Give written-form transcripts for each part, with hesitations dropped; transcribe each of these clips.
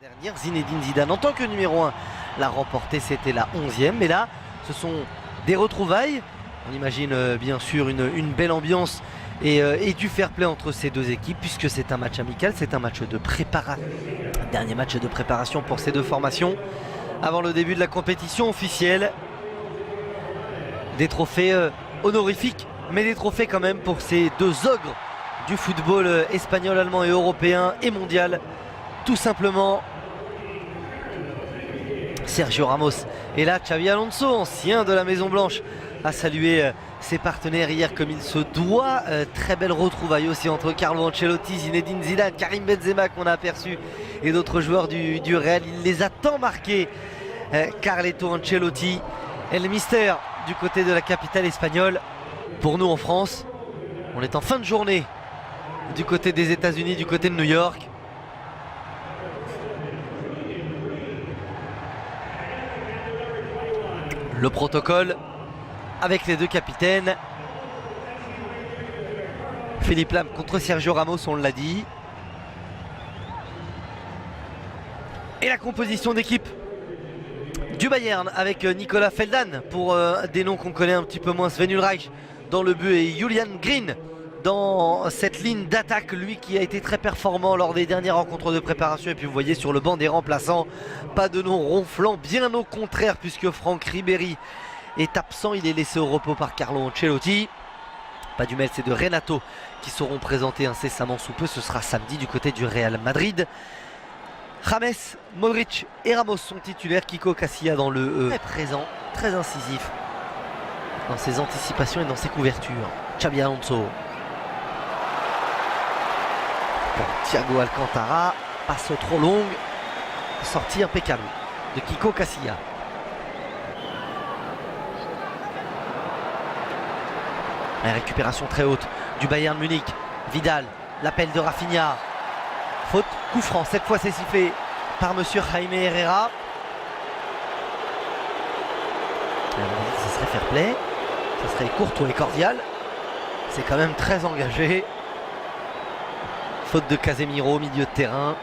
Dernière, Zinedine Zidane en tant que numéro 1 l'a remporté, c'était la 11e. Mais là, ce sont des retrouvailles. On imagine bien sûr une belle ambiance et du fair play entre ces deux équipes, puisque c'est un match amical, c'est un match de préparation. Dernier match de préparation pour ces deux formations avant le début de la compétition officielle. Des trophées honorifiques, mais des trophées quand même pour ces deux ogres du football espagnol, allemand et européen et mondial. Tout simplement, Sergio Ramos. Et là, Xabi Alonso, ancien de la Maison Blanche, a salué ses partenaires hier comme il se doit. Très belle retrouvaille aussi entre Carlo Ancelotti, Zinedine Zidane, Karim Benzema qu'on a aperçu et d'autres joueurs du Real. Il les a tant marqués, Carleto Ancelotti. Et le mystère du côté de la capitale espagnole. Pour nous en France, on est en fin de journée du côté des États-Unis, du côté de New York. Le protocole avec les deux capitaines. Philippe Lam contre Sergio Ramos, on l'a dit. Et la composition d'équipe du Bayern avec Nicolas Feldan pour des noms qu'on connaît un petit peu moins. Sven Ulreich dans le but et Julian Green dans cette ligne d'attaque, lui qui a été très performant lors des dernières rencontres de préparation. Et puis vous voyez sur le banc des remplaçants, pas de nom ronflant, bien au contraire, puisque Franck Ribéry est absent, il est laissé au repos par Carlo Ancelotti. Pas du Metz et de Renato qui seront présentés incessamment sous peu, ce sera samedi du côté du Real Madrid. James, Modric et Ramos sont titulaires, Kiko Casilla dans le très présent, très incisif dans ses anticipations et dans ses couvertures. Xabi Alonso. Bon, Thiago Alcantara, passe trop longue, sortie impeccable de Kiko Casilla. La récupération très haute du Bayern Munich. Vidal, l'appel de Rafinha. Faute, coup franc, cette fois c'est sifflé par monsieur Jaime Herrera. Ce serait fair play, ce serait courtois et cordial. C'est quand même très engagé. Faute de Casemiro au milieu de terrain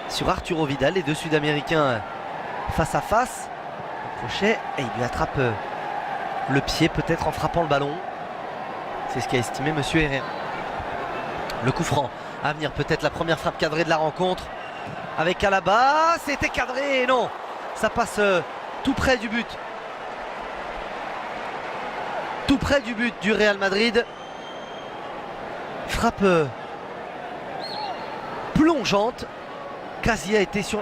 sur Arturo Vidal, les deux Sud-Américains face à face. Le crochet et il lui attrape le pied, peut-être en frappant le ballon. C'est ce qu'a estimé monsieur Herrera. Le coup franc à venir, peut-être la première frappe cadrée de la rencontre avec Alaba. C'était cadré et non, ça passe tout près du but. Tout près du but du Real Madrid. Frappe plongeante. Casilla était sur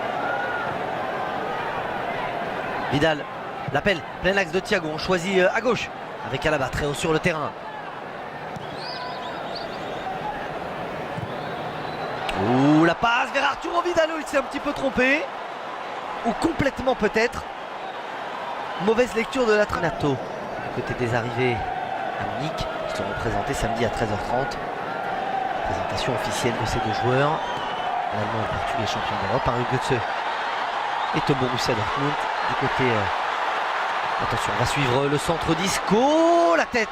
Vidal, l'appel, plein axe de Thiago, on choisit à gauche avec Alaba très haut sur le terrain. Ouh, la passe vers Arturo Vidal, il s'est un petit peu trompé. Ou complètement peut-être. Mauvaise lecture de la Renato. Du côté des arrivées à Munich, qui seront présentés samedi à 13h30. Présentation officielle de ces deux joueurs. L'Allemand et le Portugais champion d'Europe. Mario Götze est au Borussia Dortmund. Du côté... attention, on va suivre le centre d'Isco. La tête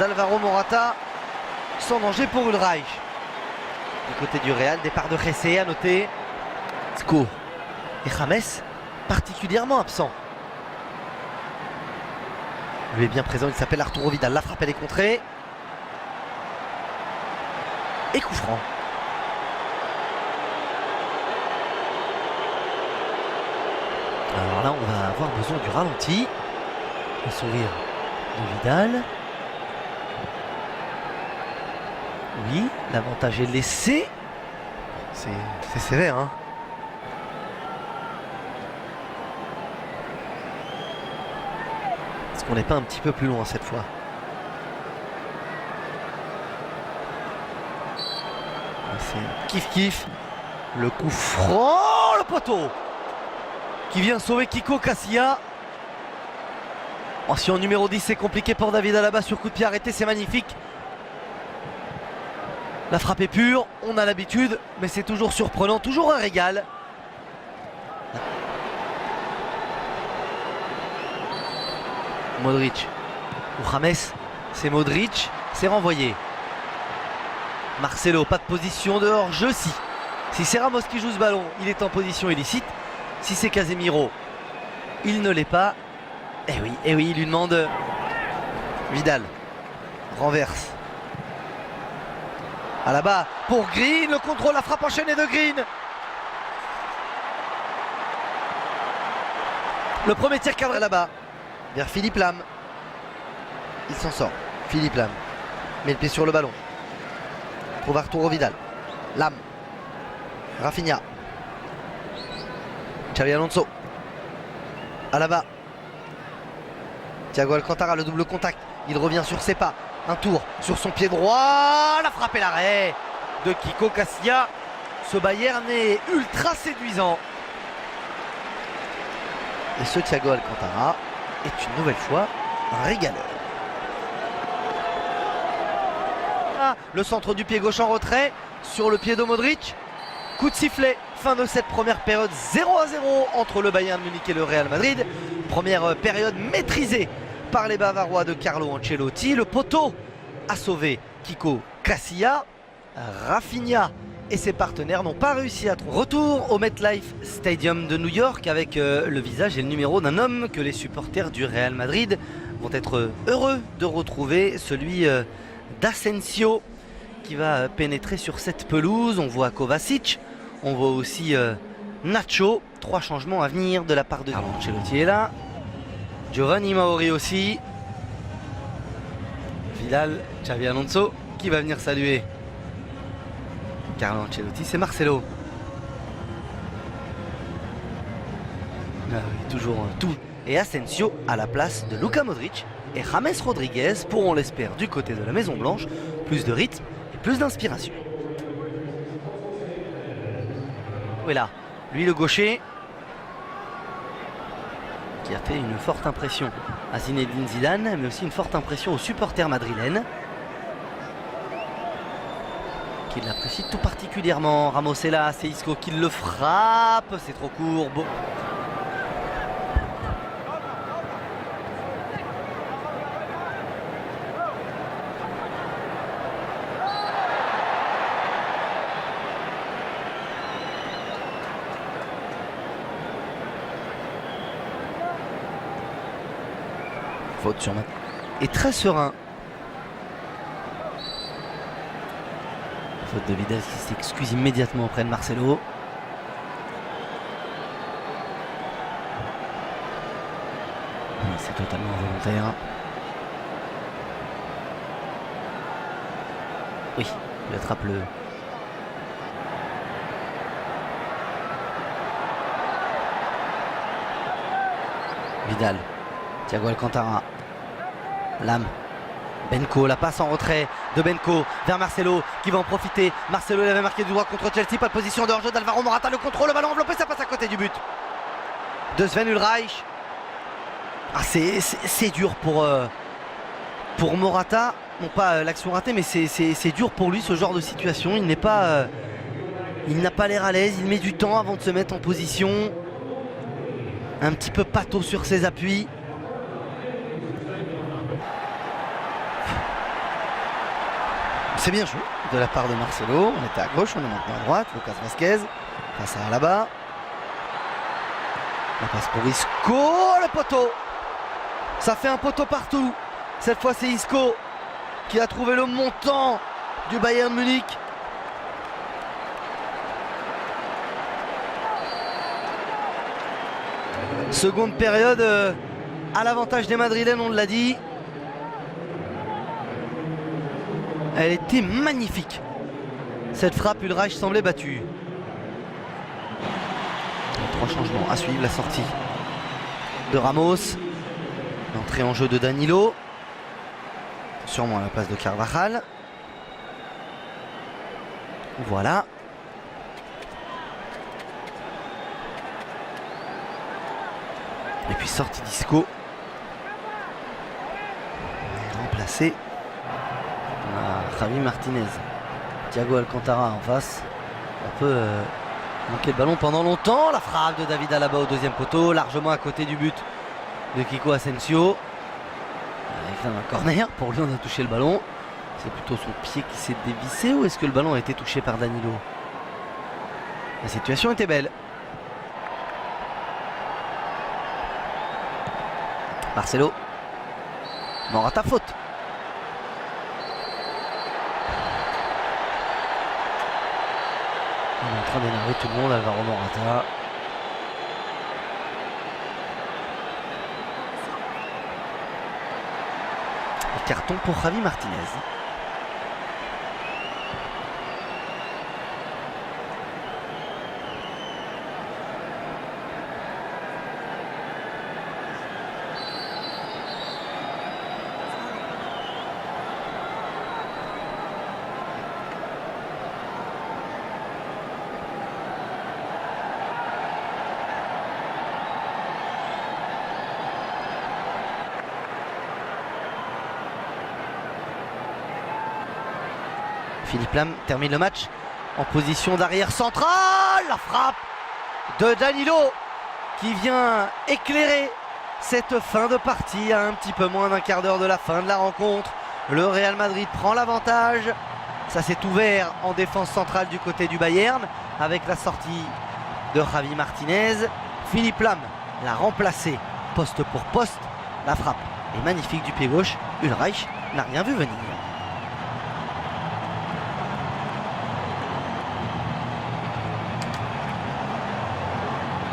d'Alvaro Morata. Sans danger pour Ulreich. Du côté du Real, départ de Jesse à noter. Isco et James particulièrement absent. Lui est bien présent, il s'appelle Arturo Vidal. La frappe elle est contrée. Et coup franc. Alors là on va avoir besoin du ralenti. Le sourire de Vidal. Oui, l'avantage est laissé. C'est sévère, hein. Est-ce qu'on n'est pas un petit peu plus loin cette fois? C'est kiff-kiff. Le coup franc, le poteau qui vient sauver Kiko Casilla. Oh, si en numéro 10 c'est compliqué pour David Alaba sur coup de pied arrêté, c'est magnifique. La frappe est pure, on a l'habitude, mais c'est toujours surprenant, toujours un régal. Modric ou James, c'est Modric, c'est renvoyé. Marcelo, pas de position de hors-jeu, si. Si c'est Ramos qui joue ce ballon, il est en position illicite. Si c'est Casemiro, il ne l'est pas. Eh oui, il lui demande. Vidal renverse. À la bas pour Green, le contrôle, la frappe enchaînée de Green. Le premier tir cadré là-bas vers Philippe Lam. Il s'en sort. Philippe Lam met le pied sur le ballon. Trouve Arturo Vidal. Lam. Rafinha. Xabi Alonso. Alaba. Thiago Alcantara, le double contact. Il revient sur ses pas. Un tour sur son pied droit. La frappe et l'arrêt de Kiko Casilla. Ce Bayern est ultra séduisant. Et ce Thiago Alcantara est une nouvelle fois un régaleur. Le centre du pied gauche en retrait sur le pied de Modric. Coup de sifflet, fin de cette première période 0-0 entre le Bayern Munich et le Real Madrid. Première période maîtrisée par les Bavarois de Carlo Ancelotti. Le poteau a sauvé Kiko Casilla. Rafinha et ses partenaires n'ont pas réussi à trouver. Retour au MetLife Stadium de New York avec le visage et le numéro d'un homme que les supporters du Real Madrid vont être heureux de retrouver, celui d'Asensio, qui va pénétrer sur cette pelouse. On voit Kovacic, on voit aussi Nacho. 3 changements à venir de la part de Carlo Ancelotti est là. Giovanni Maori aussi. Vidal, Xabi Alonso qui va venir saluer Carlo Ancelotti, c'est Marcelo. Ah oui, toujours tout. Et Asensio à la place de Luka Modric et James Rodriguez pour, on l'espère, du côté de la Maison Blanche, plus de rythme et plus d'inspiration. Et là, lui le gaucher, qui a fait une forte impression à Zinedine Zidane, mais aussi une forte impression aux supporters madrilènes, qui l'apprécient tout particulièrement. Ramos est là, c'est Isco qui le frappe, c'est trop court. Bon. Faute sur moi. Et très serein. Faute de Vidal qui s'excuse immédiatement auprès de Marcelo. C'est totalement involontaire. Oui, il attrape le... Vidal. Thiago Alcantara. Lam. Benko, la passe en retrait de Benko vers Marcelo qui va en profiter. Marcelo, il avait marqué du droit contre Chelsea, pas de position de hors-jeu d'Alvaro Morata, le contrôle, le ballon enveloppé, ça passe à côté du but de Sven Ulreich. Ah, c'est dur pour Morata, non pas l'action ratée, mais c'est dur pour lui ce genre de situation. Il n'est pas, il n'a pas l'air à l'aise, il met du temps avant de se mettre en position. Un petit peu pâteau sur ses appuis. C'est bien joué de la part de Marcelo. On était à gauche, on est maintenant à droite. Lucas Vazquez face à Alaba. La passe pour Isco, le poteau. Ça fait un poteau partout. Cette fois c'est Isco qui a trouvé le montant du Bayern Munich. Seconde période à l'avantage des Madrilènes, on l'a dit. Elle était magnifique. Cette frappe, Ulreich semblait battue. 3 changements à suivre, la sortie de Ramos. L'entrée en jeu de Danilo. Sûrement à la place de Carvajal. Voilà. Et puis sortie d'Isco. Remplacé. Javi Martinez. Thiago Alcantara en face. On peut manquer le ballon pendant longtemps. La frappe de David Alaba au deuxième poteau, largement à côté du but de Kiko Asensio. Avec un corner, pour lui on a touché le ballon. C'est plutôt son pied qui s'est dévissé ou est-ce que le ballon a été touché par Danilo? La situation était belle. Marcelo. Morata faute. On est en train d'énerver tout le monde, Alvaro Morata. Et carton pour Javi Martinez. Philippe Lam termine le match en position d'arrière central. La frappe de Danilo qui vient éclairer cette fin de partie à un petit peu moins d'un quart d'heure de la fin de la rencontre. Le Real Madrid prend l'avantage. Ça s'est ouvert en défense centrale du côté du Bayern avec la sortie de Javi Martinez. Philippe Lam l'a remplacé poste pour poste. La frappe est magnifique du pied gauche. Ulreich n'a rien vu venir.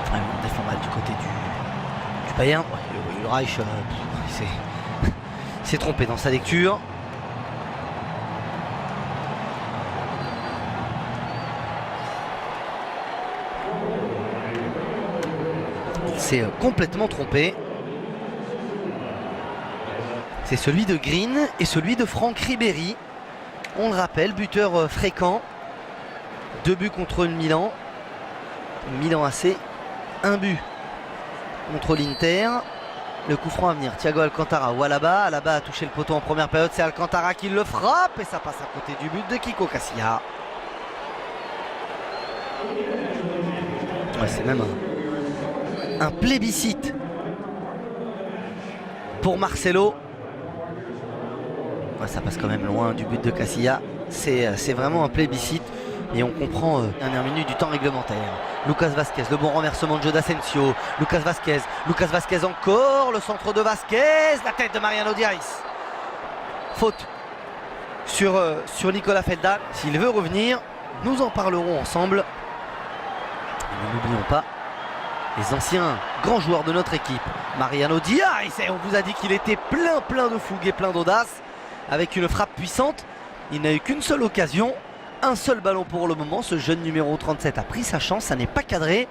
On défend mal du côté du Bayern. Ouais, Ulreich s'est trompé dans sa lecture. Il s'est complètement trompé. C'est celui de Green et celui de Franck Ribéry. On le rappelle, buteur fréquent. 2 buts contre le Milan. Milan AC. 1 but contre l'Inter. Le coup franc à venir, Thiago Alcantara ou Alaba. Alaba a touché le poteau en première période, c'est Alcantara qui le frappe et ça passe à côté du but de Kiko Casilla. Ouais, c'est même un plébiscite pour Marcelo. Ouais, ça passe quand même loin du but de Casilla. C'est vraiment un plébiscite. Et on comprend dernière minute du temps réglementaire. Lucas Vazquez, le bon renversement de jeu d'Asensio. Lucas Vazquez encore, le centre de Vazquez, la tête de Mariano Diaz. Faute sur Nicolas Felda. S'il veut revenir, nous en parlerons ensemble. Et n'oublions pas les anciens grands joueurs de notre équipe. Mariano Diaz, on vous a dit qu'il était plein de fougue et plein d'audace. Avec une frappe puissante, il n'a eu qu'une seule occasion. Un seul ballon pour le moment. Ce jeune numéro 37 a pris sa chance. Ça n'est pas cadré.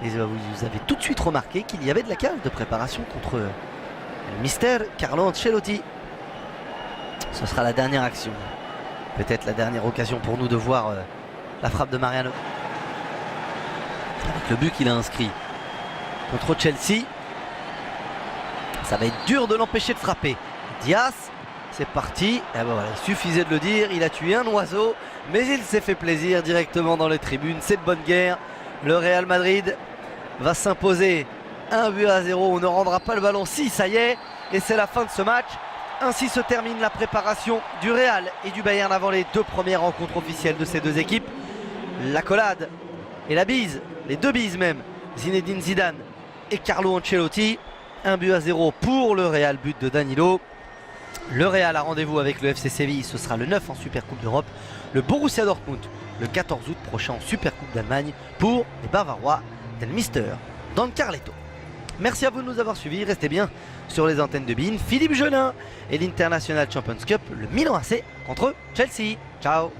Et vous avez tout de suite remarqué qu'il y avait de la cave de préparation contre le Mister Carlo Ancelotti. Ce sera la dernière action. Peut-être la dernière occasion pour nous de voir la frappe de Mariano. Avec le but qu'il a inscrit contre Chelsea. Ça va être dur de l'empêcher de frapper. Diaz. C'est parti, et ben voilà, il suffisait de le dire, il a tué un oiseau, mais il s'est fait plaisir directement dans les tribunes. C'est de bonne guerre. Le Real Madrid va s'imposer 1-0. On ne rendra pas le ballon si, ça y est, et c'est la fin de ce match. Ainsi se termine la préparation du Real et du Bayern avant les 2 premières rencontres officielles de ces 2 équipes. L'accolade et la bise, les 2 bises même, Zinedine Zidane et Carlo Ancelotti. 1-0 pour le Real, but de Danilo. Le Real a rendez-vous avec le FC Séville, ce sera le 9 en Supercoupe d'Europe. Le Borussia Dortmund le 14 août prochain en Supercoupe d'Allemagne pour les Bavarois del Mister dans le Carletto. Merci à vous de nous avoir suivis, restez bien sur les antennes de beIN. Philippe Genin et l'International Champions Cup, le Milan AC contre Chelsea. Ciao.